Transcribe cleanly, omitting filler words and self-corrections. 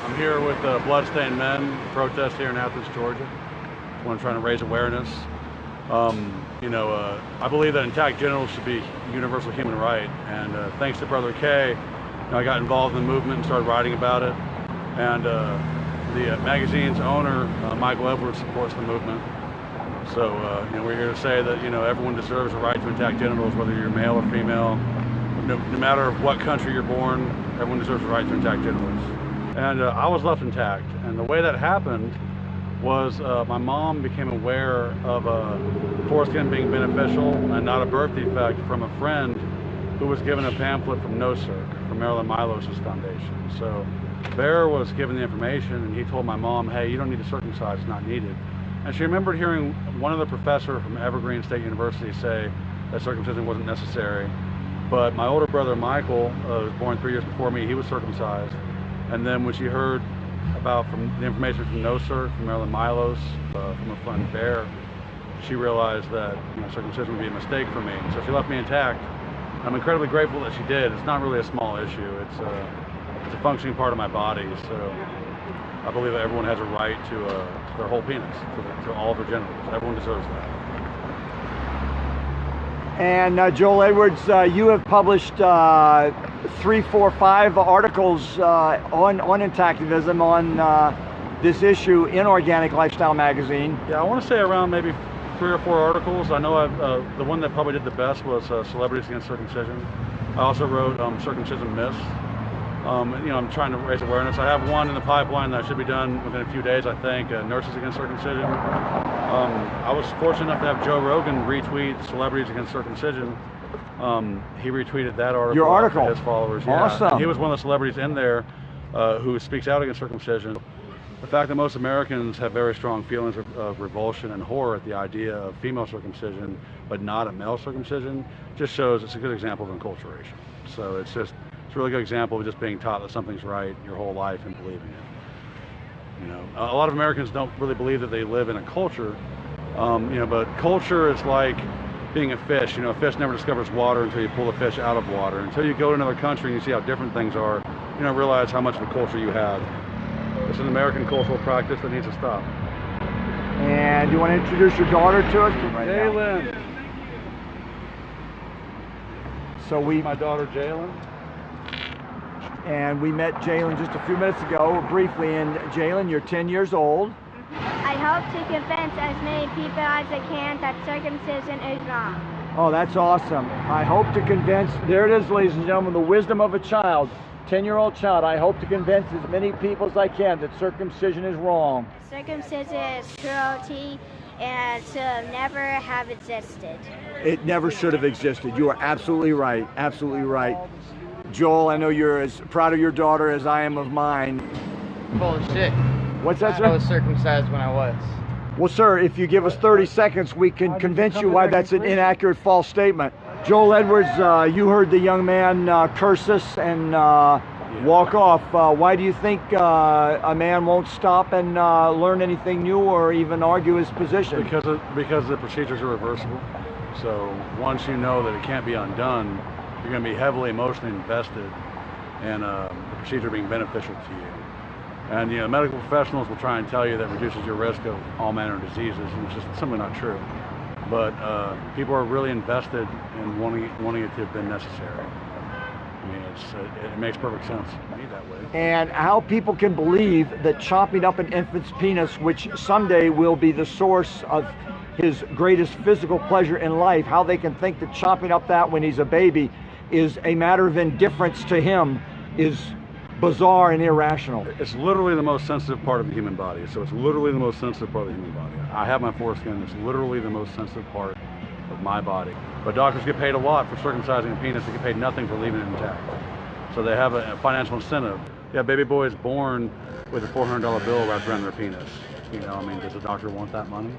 I'm here with the Bloodstained Men protest here in Athens, Georgia. One trying to raise awareness. I believe that intact genitals should be a universal human right, and thanks to Brother K, I got involved in the movement and started writing about it. And the magazine's owner, Michael Edwards, supports the movement. So we're here to say that everyone deserves a right to intact genitals, whether you're male or female. No matter what country you're born, everyone deserves a right to intact genitals. And I was left intact, and the way that happened was my mom became aware of foreskin being beneficial and not a birth defect from a friend who was given a pamphlet from Nurses, from Marilyn Milos's foundation. So Bear was given the information, and he told my mom, hey, you don't need to circumcise, it's not needed. And she remembered hearing one of the professors from Evergreen State University say that circumcision wasn't necessary. But my older brother Michael was born 3 years before me. He was circumcised. And then when she heard about from the information from Nurses, from Marilyn Milos, from her friend Bear, she realized that circumcision would be a mistake for me. So she left me intact. I'm incredibly grateful that she did. It's not really a small issue. It's a functioning part of my body. So I believe that everyone has a right to their whole penis, to all of their genitals. Everyone deserves that. And Joel Edwards, you have published 3, 4, 5 articles on intactivism, on this issue in Organic Lifestyle magazine. Yeah, I want to say around maybe 3 or 4 articles. I know the one that probably did the best was Celebrities Against Circumcision. I also wrote Circumcision Myths. I'm trying to raise awareness. I have one in the pipeline that should be done within a few days, I think, Nurses Against Circumcision. I was fortunate enough to have Joe Rogan retweet Celebrities Against Circumcision. He retweeted that article. Your article? For his followers. Awesome. Yeah. He was one of the celebrities in there who speaks out against circumcision. The fact that most Americans have very strong feelings of revulsion and horror at the idea of female circumcision, but not a male circumcision, just shows it's a good example of enculturation. So it's a really good example of just being taught that something's right your whole life and believing it. A lot of Americans don't really believe that they live in a culture, but culture is like being a fish. A fish never discovers water until you pull the fish out of water. Until you go to another country and you see how different things are, you don't realize how much of a culture you have. It's an American cultural practice that needs to stop. And you want to introduce your daughter to us? Jalen. So my daughter Jalen. And we met Jalen just a few minutes ago, briefly. And Jalen, you're 10 years old. I hope to convince as many people as I can that circumcision is wrong. Oh, that's awesome. I hope to convince, there it is, ladies and gentlemen, the wisdom of a child, 10-year-old child. I hope to convince as many people as I can that circumcision is wrong. Circumcision is cruelty and should never have existed. It never should have existed. You are absolutely right. Absolutely right. Joel, I know you're as proud of your daughter as I am of mine. Full of shit. What's that, sir? I was circumcised when I was. Well, sir, if you give us 30 seconds, we can convince you why that's an inaccurate, false statement. Joel Edwards, you heard the young man curse us and walk off. Why do you think a man won't stop and learn anything new or even argue his position? Because the procedures are reversible. So once you know that it can't be undone, you're going to be heavily emotionally invested in the procedure being beneficial to you. And medical professionals will try and tell you that reduces your risk of all manner of diseases, and it's just simply not true. But people are really invested in wanting it to have been necessary. I mean, it makes perfect sense to me that way. And how people can believe that chopping up an infant's penis, which someday will be the source of his greatest physical pleasure in life, how they can think that chopping up that when he's a baby is a matter of indifference to him is bizarre and irrational. It's literally the most sensitive part of the human body. So it's literally the most sensitive part of the human body. I have my foreskin. It's literally the most sensitive part of my body. But doctors get paid a lot for circumcising a penis. They get paid nothing for leaving it intact. So they have a financial incentive. Yeah, baby boy is born with a $400 bill wrapped around their penis. Does a doctor want that money?